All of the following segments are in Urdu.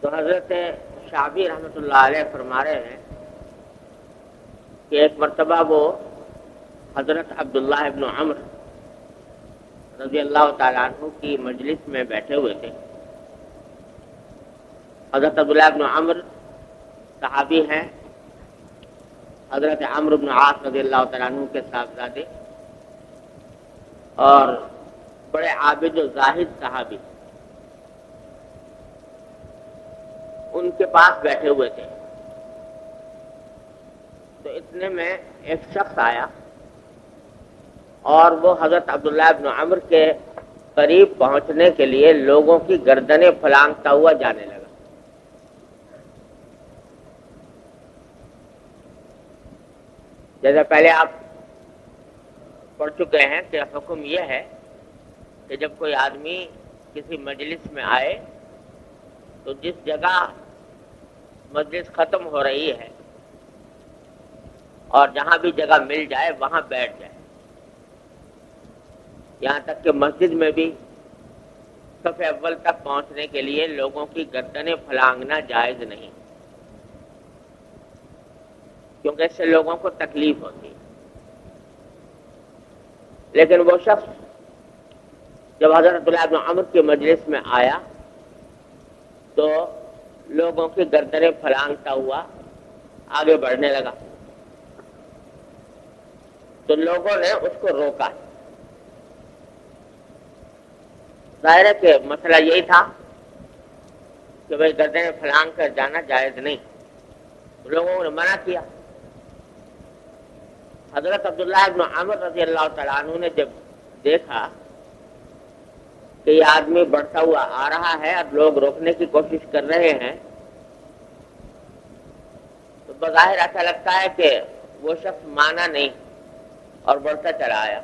تو حضرت شعبی رحمۃ اللہ علیہ فرما رہے ہیں کہ ایک مرتبہ وہ حضرت عبداللہ ابن عمر رضی اللہ تعالیٰ عنہ کی مجلس میں بیٹھے ہوئے تھے. حضرت عبداللہ ابن عمر صحابی ہیں، حضرت عمرو بن عاص رضی اللہ تعالیٰ عنہ کے صاحبزادے اور بڑے عابد و زاہد صحابی. ان کے پاس بیٹھے ہوئے تھے تو اتنے میں ایک شخص آیا اور وہ حضرت عبداللہ ابن عمر کے قریب پہنچنے کے لیے لوگوں کی گردنیں پھلانگتا ہوا جانے لگا. جیسے پہلے آپ پڑھ چکے ہیں کہ حکم یہ ہے کہ جب کوئی آدمی کسی مجلس میں آئے تو جس جگہ مجلس ختم ہو رہی ہے اور جہاں بھی جگہ مل جائے وہاں بیٹھ جائے. یہاں تک کہ مسجد میں بھی صف اول تک پہنچنے کے لیے لوگوں کی گردنیں پھلانگنا جائز نہیں، کیونکہ اس سے لوگوں کو تکلیف ہوتی ہے. لیکن وہ شخص جب حضرت عبداللہ بن عمر کی مجلس میں آیا تو لوگوں کی گردنیں پھلانگتا ہوا آگے بڑھنے لگا. تو لوگوں نے اس کو روکا. ظاہر ہے کہ مسئلہ یہی تھا کہ بھائی گردنیں پھلانگ کر جانا جائز نہیں. لوگوں نے منع کیا. حضرت عبداللہ ابن عمر رضی اللہ تعالیٰ عنہ نے جب دیکھا کہ یہ آدمی بڑھتا ہوا آ رہا ہے اور لوگ روکنے کی کوشش کر رہے ہیں تو بظاہر ایسا لگتا ہے کہ وہ شخص مانا نہیں اور بڑھتا چلا آیا.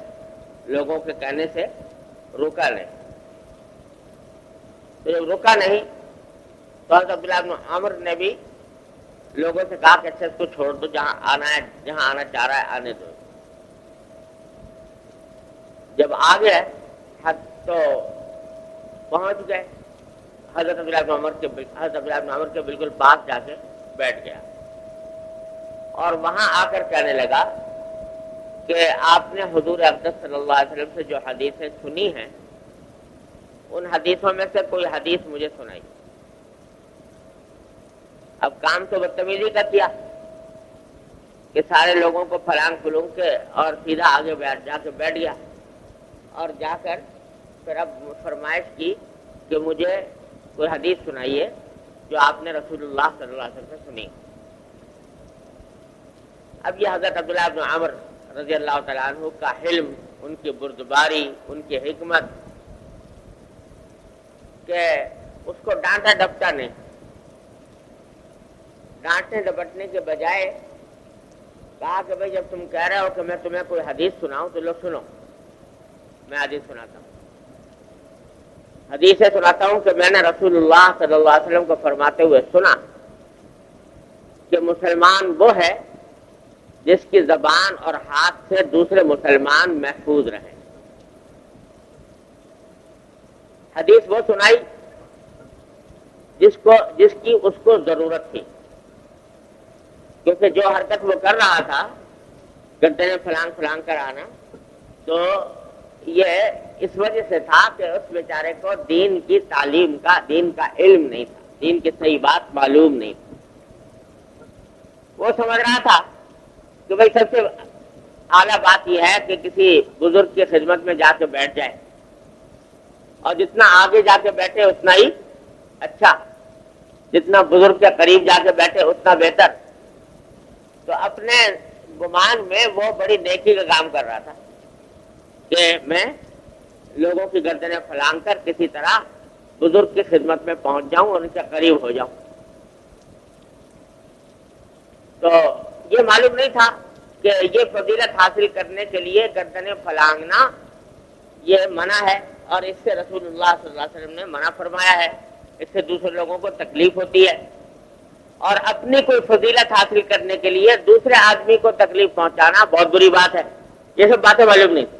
لوگوں کے کہنے سے روکا نہیں. تو جب رکا نہیں تو حضرت عبداللہ بن عمر نے بھی لوگوں سے کہا کہ اچھا اس کو چھوڑ دو، جہاں آنا ہے جہاں آنا چاہ رہا ہے آنے دو. جب آ گئے تو پہنچ گئے حضرت عبداللہ بن عمر کے بالکل پاس جا کے بیٹھ گیا اور وہاں آ کر کہنے لگا کہ آپ نے حضور اقدس صلی اللہ علیہ وسلم سے جو حدیثیں سنی ہیں ان حدیثوں میں سے کوئی حدیث مجھے سنائی. اب کام تو بدتمیزی کا کیا کہ سارے لوگوں کو پھلانگ پھلونگ کے اور سیدھا آگے جا کے بیٹھ گیا اور جا کر پھر اب فرمائش کی کہ مجھے کوئی حدیث سنائیے جو آپ نے رسول اللہ صلی اللہ علیہ وسلم سے سنی. اب یہ حضرت عبداللہ بن عمر رضی اللہ تعالیٰ عنہ کا حلم، ان کی بردباری، ان کی حکمت کہ اس کو ڈانٹا ڈپٹا نہیں. ڈانٹنے ڈپٹنے کے بجائے کہا کہ بھائی جب تم کہہ رہے ہو کہ میں تمہیں کوئی حدیث سناؤں تو لو سنو. میں حدیث سناتا ہوں. حدیثیں سناتا ہوں کہ میں نے رسول اللہ صلی اللہ علیہ وسلم کو فرماتے ہوئے سنا کہ مسلمان وہ ہے جس کی زبان اور ہاتھ سے دوسرے مسلمان محفوظ رہیں. حدیث وہ سنائی جس کی اس کو ضرورت تھی، کیونکہ جو حرکت وہ کر رہا تھا گردنیں پھلانگ کر آنا تو یہ اس وجہ سے تھا کہ اس بیچارے کو دین کی تعلیم کا، دین کا علم نہیں تھا، دین کی صحیح بات معلوم نہیں تھی. وہ سمجھ رہا تھا کہ بھائی سب سے اعلیٰ بات یہ ہے کہ کسی بزرگ کی خدمت میں جا کے بیٹھ جائے اور جتنا آگے جا کے بیٹھے اتنا ہی اچھا، جتنا بزرگ کے قریب جا کے بیٹھے اتنا بہتر. تو اپنے گمان میں وہ بڑی نیکی کا کام کر رہا تھا کہ میں لوگوں کی گردنیں پھلانگ کر کسی طرح بزرگ کی خدمت میں پہنچ جاؤں اور ان کے قریب ہو جاؤں. تو یہ معلوم نہیں تھا کہ یہ فضیلت حاصل کرنے کے لیے گردنیں پھلانگنا یہ منع ہے اور اس سے رسول اللہ صلی اللہ علیہ وسلم نے منع فرمایا ہے. اس سے دوسرے لوگوں کو تکلیف ہوتی ہے اور اپنی کوئی فضیلت حاصل کرنے کے لیے دوسرے آدمی کو تکلیف پہنچانا بہت بری بات ہے. یہ سب باتیں معلوم نہیں.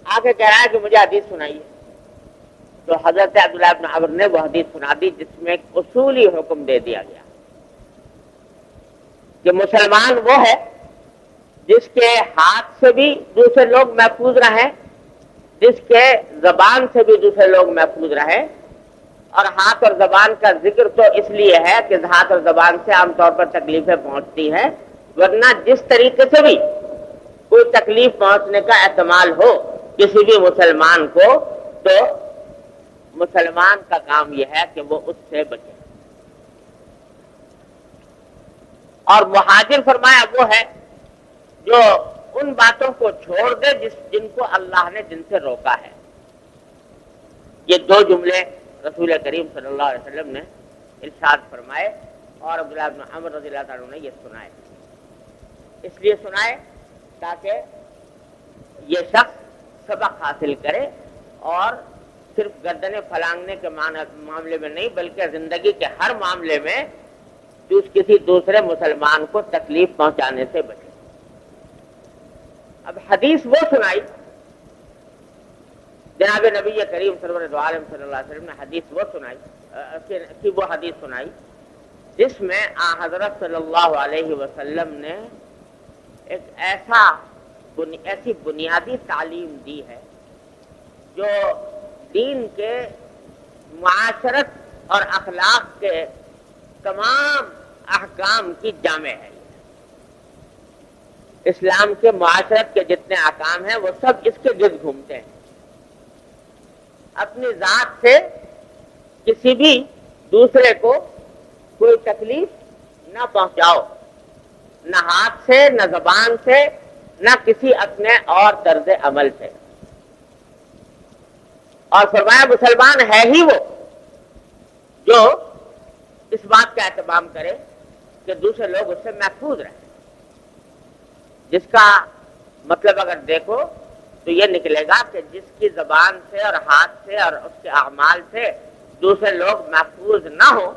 آگے کہہ رہا ہے کہ مجھے حدیث سنائیے. تو حضرت عبداللہ ابن عمر نے وہ حدیث سنا دی جس میں ایک اصولی حکم دے دیا گیا کہ مسلمان وہ ہے جس کے ہاتھ سے بھی دوسرے لوگ محفوظ رہیں، جس کے زبان سے بھی دوسرے لوگ محفوظ رہیں. اور ہاتھ اور زبان کا ذکر تو اس لیے ہے کہ ہاتھ اور زبان سے عام طور پر تکلیفیں پہنچتی ہیں، ورنہ جس طریقے سے بھی کوئی تکلیف پہنچنے کا احتمال ہو کسی بھی مسلمان کو، تو مسلمان کا کام یہ ہے کہ وہ اس سے بچے. اور مہاجر فرمایا وہ ہے جو ان باتوں کو چھوڑ دے جن کو اللہ نے جن سے روکا ہے. یہ دو جملے رسول کریم صلی اللہ علیہ وسلم نے ارشاد فرمائے اور عبداللہ بن عمر رضی اللہ تعالیٰ نے یہ سنائے. اس لیے سنائے تاکہ یہ شخص سبق حاصل کرے اور صرف گردنیں پھلانگنے کے معاملے میں نہیں بلکہ زندگی کے ہر معاملے میں کسی دوسرے مسلمان کو تکلیف پہنچانے سے بچے. اب حدیث وہ سنائی جناب نبی کریم سرور دو عالم صلی اللہ علیہ وسلم نے حدیث وہ سنائی جس میں حضرت صلی اللہ علیہ وسلم نے ایک ایسی بنیادی تعلیم دی ہے جو دین کے معاشرت اور اخلاق کے تمام احکام کی جامع ہے. اسلام کے معاشرت کے جتنے احکام ہیں وہ سب اس کے گرد گھومتے ہیں. اپنی ذات سے کسی بھی دوسرے کو کوئی تکلیف نہ پہنچاؤ، نہ ہاتھ سے، نہ زبان سے، نہ کسی اپنے اور طرز عمل سے. اور فرمایا مسلمان ہے ہی وہ جو اس بات کا اہتمام کرے کہ دوسرے لوگ اس سے محفوظ رہیں. جس کا مطلب اگر دیکھو تو یہ نکلے گا کہ جس کی زبان سے اور ہاتھ سے اور اس کے اعمال سے دوسرے لوگ محفوظ نہ ہو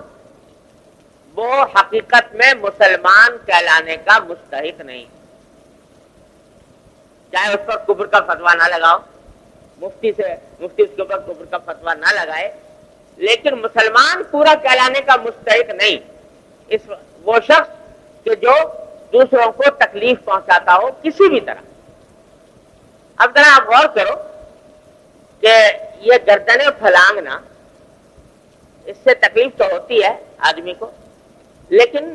وہ حقیقت میں مسلمان کہلانے کا مستحق نہیں. چاہے اس پر کفر کا فتویٰ نہ لگاؤ، مفتی اس کے اوپر کفر کا فتویٰ نہ لگائے، لیکن مسلمان پورا کہلانے کا مستحق نہیں وہ شخص کہ جو دوسروں کو تکلیف پہنچاتا ہو کسی بھی طرح. اب ذرا آپ غور کرو کہ یہ گردنیں پھلانگنا، اس سے تکلیف تو ہوتی ہے آدمی کو، لیکن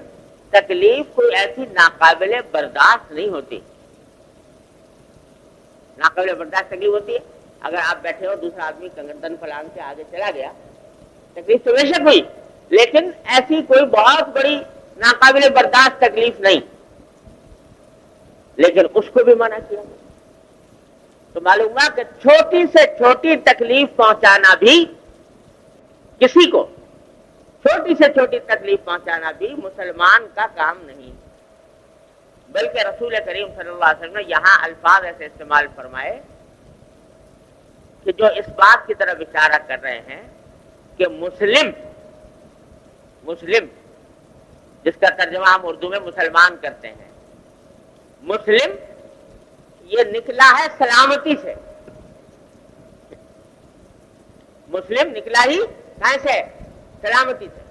تکلیف کوئی ایسی ناقابل برداشت نہیں ہوتی. ناقابل برداشت تکلیف ہوتی ہے اگر آپ بیٹھے ہو دوسرا آدمی گردن پھلانگ کے آگے چلا گیا، تکلیف تو بے شک ہوئی، لیکن ایسی کوئی بہت بڑی ناقابل برداشت تکلیف نہیں. لیکن اس کو بھی منع کیا تو معلوم ہوا کہ چھوٹی سے چھوٹی تکلیف پہنچانا بھی کسی کو، چھوٹی سے چھوٹی تکلیف پہنچانا بھی مسلمان کا کام نہیں. بلکہ رسول کریم صلی اللہ علیہ وسلم نے یہاں الفاظ ایسے استعمال فرمائے کہ جو اس بات کی طرف اشارہ کر رہے ہیں کہ مسلم جس کا ترجمہ ہم اردو میں مسلمان کرتے ہیں، مسلم یہ نکلا ہے سلامتی سے. مسلم نکلا ہی کہاں سے؟ سلامتی سے.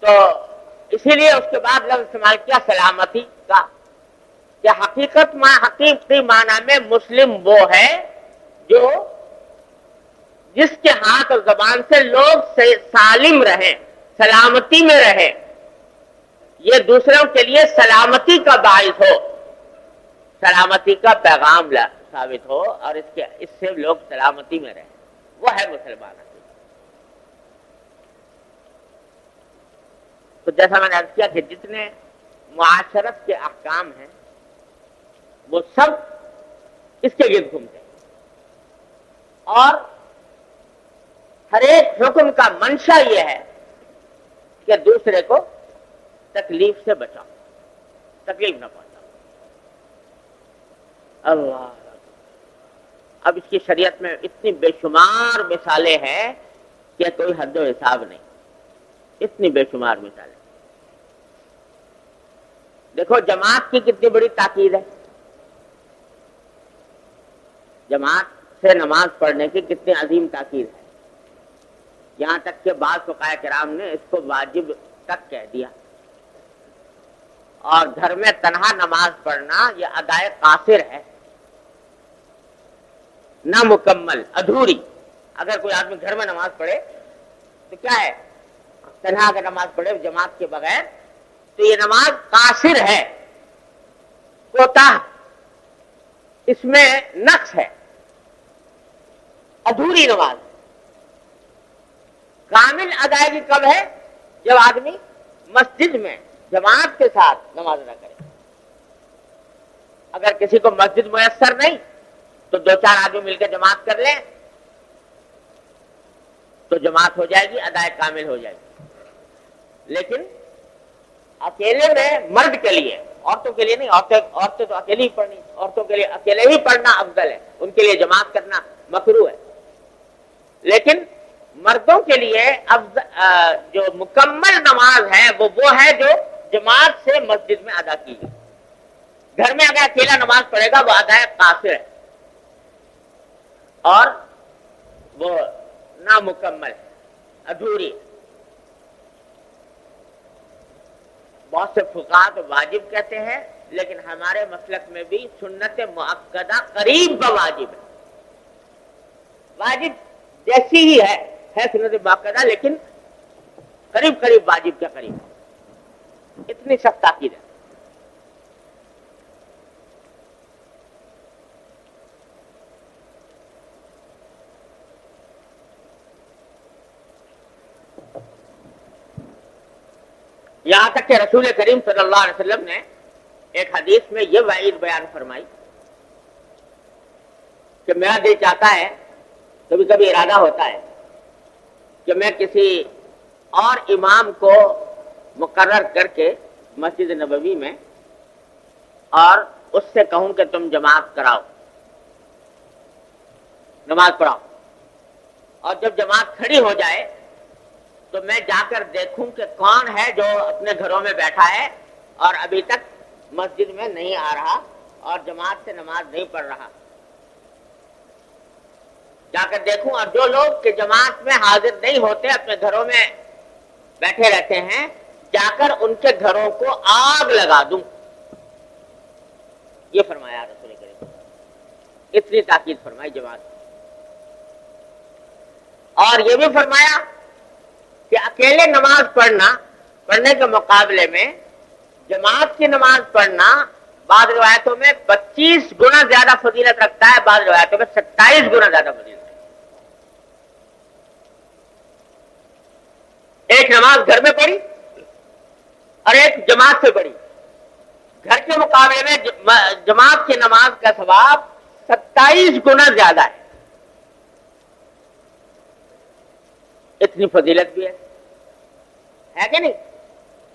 تو اسی لیے اس کے بعد لفظ استعمال کیا سلامتی کا، کہ حقیقی معنی میں مسلم وہ ہے جو جس کے ہاتھ اور زبان سے لوگ سالم رہیں، سلامتی میں رہیں، یہ دوسروں کے لیے سلامتی کا باعث ہو، سلامتی کا پیغام ثابت ہو اور اس سے لوگ سلامتی میں رہیں، وہ ہے مسلمان. تو جیسا میں نے عرض کیا کہ جتنے معاشرت کے احکام ہیں وہ سب اس کے گرد گھومتے ہیں اور ہر ایک حکم کا منشا یہ ہے کہ دوسرے کو تکلیف سے بچاؤ، تکلیف نہ پہنچاؤ. اللہ اب اس کی شریعت میں اتنی بے شمار مثالیں ہیں کہ کوئی حد و حساب نہیں، اتنی بے شمار مثالیں. دیکھو جماعت کی کتنی بڑی تاکید ہے، جماعت سے نماز پڑھنے کی کتنی عظیم تاکید ہے، یہاں تک کہ بعض فقہاء کرام نے اس کو واجب تک کہہ دیا. اور گھر میں تنہا نماز پڑھنا یہ ادائے قاصر ہے، نہ مکمل، ادھوری. اگر کوئی آدمی گھر میں نماز پڑھے تو کیا ہے، تنہا اگر نماز پڑھے جماعت کے بغیر تو یہ نماز قاصر ہے، کوتاہ، اس میں نقص ہے، ادھوری نماز. کامل ادائیگی کب ہے؟ جب آدمی مسجد میں جماعت کے ساتھ نماز ادا کرے. اگر کسی کو مسجد میسر نہیں تو 2-4 آدمی مل کے جماعت کر لیں تو جماعت ہو جائے گی، ادائے کامل ہو جائے گی. لیکن اکیلے میں مرد کے لیے، عورتوں کے لیے نہیں، عورتیں تو اکیلی ہی پڑھنی، عورتوں کے لیے اکیلے ہی پڑھنا افضل ہے، ان کے لیے جماعت کرنا مکروہ ہے. لیکن مردوں کے لیے جو مکمل نماز ہے وہ ہے جو جماعت سے مسجد میں ادا کی گئی. گھر میں اگر اکیلا نماز پڑھے گا وہ ادائے قاصر ہے اور وہ نامکمل ہے، ادھوری. بہت سے فقہاء تو واجب کہتے ہیں، لیکن ہمارے مسلک میں بھی سنت مؤکدہ قریب بواجب ہے. واجب جیسی ہی ہے سنت مؤکدہ، لیکن قریب قریب واجب کے قریب، اتنی سخت تاکید ہے. یہاں تک کہ رسول کریم صلی اللہ علیہ وسلم نے ایک حدیث میں یہ وعید بیان فرمائی کہ میرا دل چاہتا ہے، کبھی کبھی ارادہ ہوتا ہے کہ میں کسی اور امام کو مقرر کر کے مسجد نبوی میں اور اس سے کہوں کہ تم جماعت کراؤ، نماز پڑھاؤ. اور جب جماعت کھڑی ہو جائے تو میں جا کر دیکھوں کہ کون ہے جو اپنے گھروں میں بیٹھا ہے اور ابھی تک مسجد میں نہیں آ رہا اور جماعت سے نماز نہیں پڑھ رہا. جا کر دیکھوں، اور جو لوگ کہ جماعت میں حاضر نہیں ہوتے، اپنے گھروں میں بیٹھے رہتے ہیں، جا کر ان کے گھروں کو آگ لگا دوں. یہ فرمایا رسول کریم، اتنی تاکید فرمائی جماعت. اور یہ بھی فرمایا کہ اکیلے نماز پڑھنے کے مقابلے میں جماعت کی نماز پڑھنا بعض روایتوں میں 25 گنا زیادہ فضیلت رکھتا ہے، بعض روایتوں میں 27 گنا زیادہ فضیلت. ایک نماز گھر میں پڑھی اور ایک جماعت سے پڑھی، گھر کے مقابلے میں جماعت کی نماز کا ثواب 27 گنا زیادہ ہے. اتنی فضیلت بھی ہے کہ نہیں؟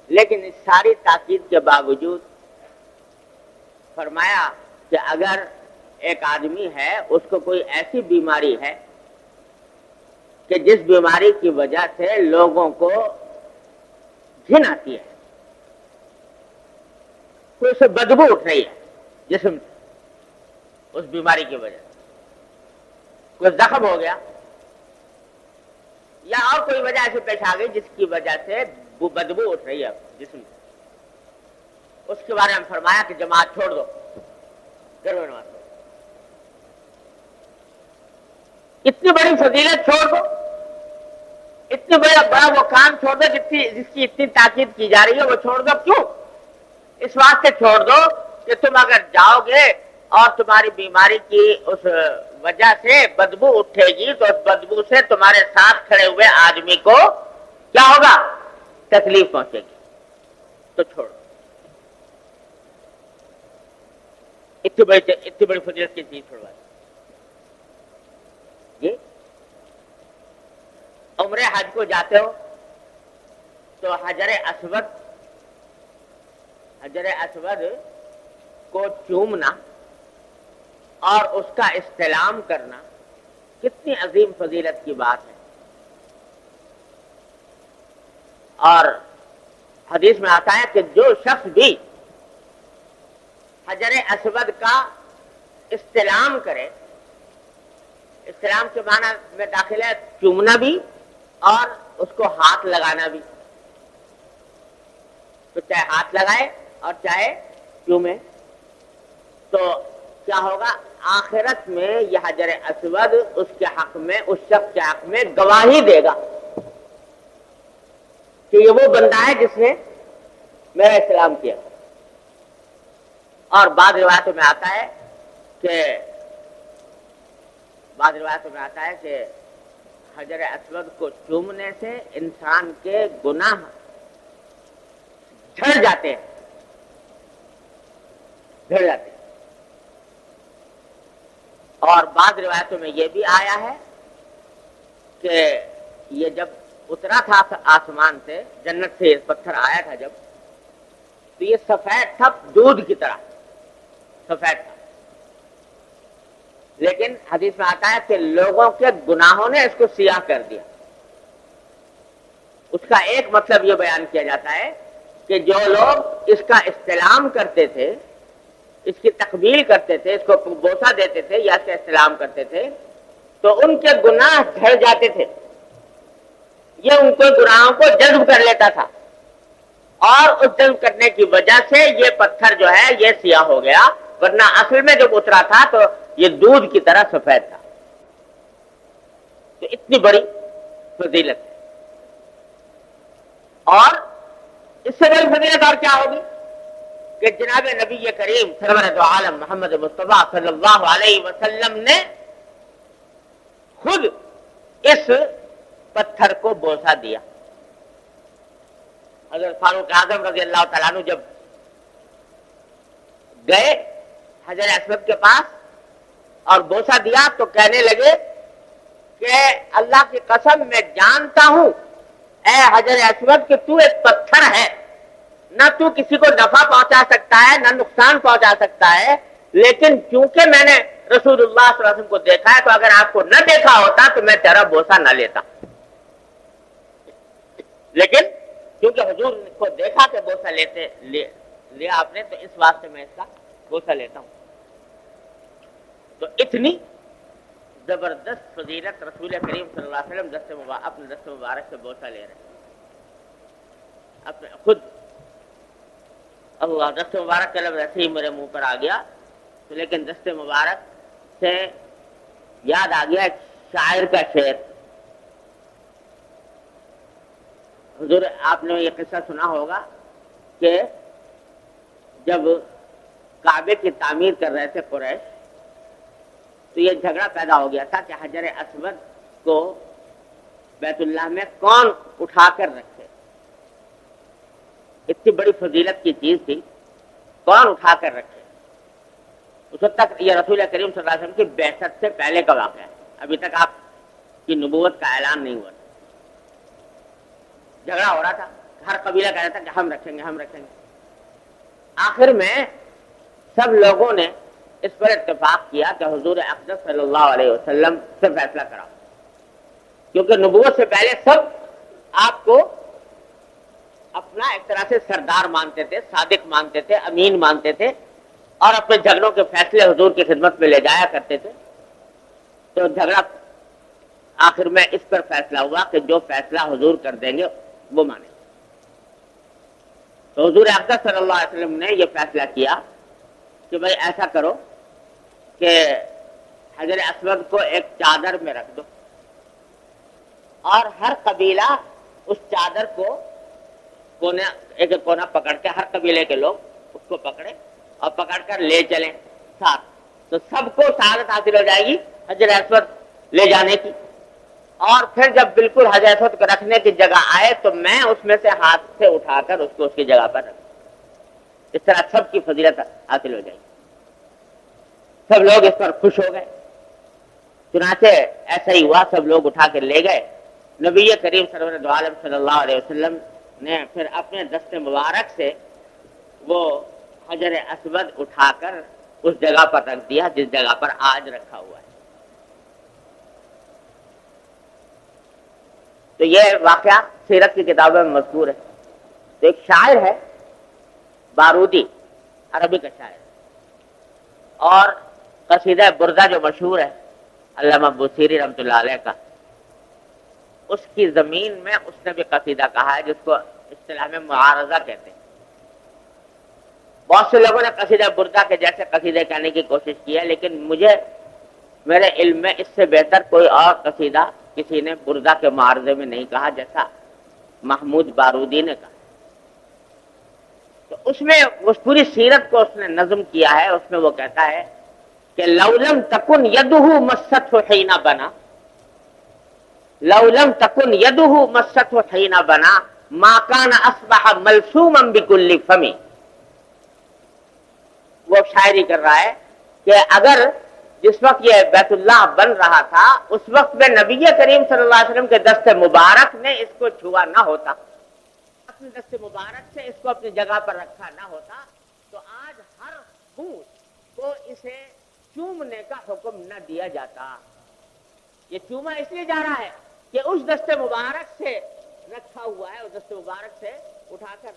لیکن اس ساری تاکید کے باوجود فرمایا کہ اگر ایک آدمی ہے، اس کو کوئی ایسی بیماری ہے کہ جس بیماری کی وجہ سے لوگوں کو گھن آتی ہے، کوئی اسے بدبو اٹھ رہی ہے جسم سے، اس بیماری کی وجہ سے کوئی زخم ہو گیا یا اور کوئی وجہ ایسے پیش آ گئی جس کی وجہ سے وہ بدبو اٹھ رہی ہے جسم سے، اس کے بارے میں فرمایا کہ جماعت چھوڑ دو، گھر میں نماز پڑھو. اتنی بڑی فضیلت چھوڑ دو، اتنی بڑا وہ کام چھوڑ دو جس کی اتنی تاکید کی جا رہی ہے، وہ چھوڑ دو. کیوں؟ اس واسطے چھوڑ دو کہ تم اگر جاؤ گے اور تمہاری بیماری کی اس وجہ سے بدبو اٹھے گی تو اس بدبو سے تمہارے ساتھ کھڑے ہوئے آدمی کو کیا ہوگا؟ تکلیف پہنچے گی. تو چھوڑو. اتنی بڑی فضیلت کی چیز چھوڑوا جی. عمرے حج کو جاتے ہو تو حجر اسود کو چومنا اور اس کا استلام کرنا کتنی عظیم فضیلت کی بات ہے. اور حدیث میں آتا ہے کہ جو شخص بھی حجر اسود کا استلام کرے استلام کے معنی میں داخل ہے چومنا بھی اور اس کو ہاتھ لگانا بھی. تو چاہے ہاتھ لگائے اور چاہے چومے. تو کیا ہوگا آخرت میں یہ حجر اسود اس کے حق میں، اس شخص کے حق میں گواہی دے گا کہ یہ وہ بندہ ہے جس نے میرا اسلام کیا. اور بعض روایتوں میں آتا ہے کہ حجر اسود کو چومنے سے انسان کے گناہ جھڑ جاتے ہیں. اور بعض روایتوں میں یہ بھی آیا ہے کہ یہ جب اترا تھا آسمان سے، جنت سے پتھر آیا تھا جب، تو یہ سفید تھا، دودھ کی طرح سفید تھا. لیکن حدیث میں آتا ہے کہ لوگوں کے گناہوں نے اس کو سیاہ کر دیا. اس کا ایک مطلب یہ بیان کیا جاتا ہے کہ جو لوگ اس کا استلام کرتے تھے، اس کی تقبیل کرتے تھے، اس کو بوسہ دیتے تھے یا اس کا استلام کرتے تھے، تو ان کے گناہ جھڑ جاتے تھے. یہ ان کے گناہوں کو جذب کر لیتا تھا، اور اس جذب کرنے کی وجہ سے یہ پتھر جو ہے یہ سیاہ ہو گیا. ورنہ اصل میں جب اترا تھا تو یہ دودھ کی طرح سفید تھا. تو اتنی بڑی فضیلت ہے. اور اس سے بڑی فضیلت اور کیا ہوگی کہ جناب نبی کریم سرور دو عالم محمد مصطفیٰ صلی اللہ علیہ وسلم نے خود اس پتھر کو بوسہ دیا. حضرت فاروق اعظم رضی اللہ تعالیٰ عنہ جب گئے حجر اسود کے پاس اور بوسہ دیا تو کہنے لگے کہ اللہ کی قسم میں جانتا ہوں اے حجر اسود کہ تو ایک پتھر ہے، نہ تو کسی کو نفع پہنچا سکتا ہے نہ نقصان پہنچا سکتا ہے، لیکن چونکہ میں نے رسول اللہ صلی اللہ علیہ وسلم کو دیکھا ہے تو اگر آپ کو نہ دیکھا ہوتا تو میں تیرا بوسہ نہ لیتا. لیکن کیونکہ حضور کو دیکھا کہ بوسہ لیا آپ نے، تو اس واسطے میں اس کا بوسہ لیتا ہوں. تو اتنی زبردست فضیلت رسول کریم صلی اللہ علیہ وسلم اپنے دست مبارک سے بوسہ لے رہے ہیں. اپنے خود اللہ دست مبارک کا لفظ ایسے ہی میرے منہ پر آ گیا تو لیکن دست مبارک سے یاد آ گیا ایک شاعر کا شعر. حضور آپ نے یہ قصہ سنا ہوگا کہ جب کعبے کی تعمیر کر رہے تھے قریش تو یہ جھگڑا پیدا ہو گیا تھا کہ حجر اسود کو بیت اللہ میں کون اٹھا کر رکھے. اتنی بڑی فضیلت کی چیز تھی، کون اٹھا کر رکھے. اس وقت تک یہ رسول کریم صلی اللہ علیہ وسلم کی بعثت سے پہلے کا واقعہ ہے، ابھی تک آپ کی نبوت کا اعلان نہیں ہوا. جھگڑا ہو رہا تھا، ہر قبیلہ کہہ رہا تھا کہ ہم رکھیں گے. آخر میں سب لوگوں نے اس پر اتفاق کیا کہ حضور اقدس صلی اللہ علیہ وسلم سے فیصلہ کراؤ، کیونکہ نبوت سے پہلے سب آپ کو اپنا ایک طرح سے سردار مانتے تھے، صادق مانتے تھے، امین مانتے تھے، اور اپنے جھگڑوں کے فیصلے حضور کی خدمت میں لے جایا کرتے تھے. تو جھگڑا آخر میں اس پر فیصلہ ہوا کہ جو فیصلہ حضور کر دیں گے وہ مانے. تو حضور اقدس صلی اللہ علیہ وسلم نے یہ فیصلہ کیا کہ بھائی ایسا کرو کہ حجر اسود کو ایک چادر میں رکھ دو، اور ہر قبیلہ اس چادر کو ایک کونا پکڑ کے، ہر قبیلے کے لوگ اس کو پکڑے اور پکڑ کر لے چلیں ساتھ. تو سب کو سعادت حاصل ہو جائے گی حجر اسود لے جانے کی. اور پھر جب بالکل حجر اسود کو رکھنے کی جگہ آئے تو میں اس میں سے ہاتھ سے اٹھا کر اس کو اس کی جگہ پر رکھ. اس طرح سب کی فضیلت حاصل ہو جائے گی. سب لوگ اس پر خوش ہو گئے. چنانچہ ایسا ہی ہوا، سب لوگ اٹھا کے لے گئے. نبی کریم سرور دو عالم صلی اللہ علیہ وسلم نے پھر اپنے دست مبارک سے وہ حجر اسود اٹھا کر اس جگہ پر رکھ دیا جس جگہ پر آج رکھا ہوا ہے. تو یہ واقعہ سیرت کی کتابوں میں مذکور ہے. تو ایک شاعر ہے بارودی، عربی کا شاعر، اور قصیدہ بردہ جو مشہور ہے علامہ بوصیری رحمۃ اللہ علیہ کا، اس کی زمین میں اس نے بھی قصیدہ کہا ہے جس کو اصطلاح میں معارضہ کہتے ہیں۔ بہت سے لوگوں نے قصیدہ بردہ کے جیسے قصیدے کہنے کی کوشش کی ہے، لیکن مجھے میرے علم میں اس سے بہتر کوئی اور قصیدہ کسی نے بردہ کے معارضے میں نہیں کہا جیسا محمود بارودی نے کہا۔ تو اس میں اس پوری سیرت کو اس نے نظم کیا ہے، اس میں وہ کہتا ہے کہ لو لم تکن یدہ مست حین بنا، لو لم تکن یدہ مست حین بنا ما کان اصبح ملثوما بکل فمی۔ وہ شاعری کر رہا ہے کہ اگر جس وقت یہ بیت اللہ بن رہا تھا اس وقت میں نبی کریم صلی اللہ علیہ وسلم کے دست مبارک نے اس کو چھوا نہ ہوتا، اپنے دست مبارک سے اس کو اپنی جگہ پر رکھا نہ ہوتا، تو آج ہر ہونٹ کو اسے چومنے کا حکم نہ دیا جاتا۔ یہ چوما اس لیے جا رہا ہے کہ اس دست مبارک سے رکھا ہوا ہے، اس دست مبارک سے اٹھا کر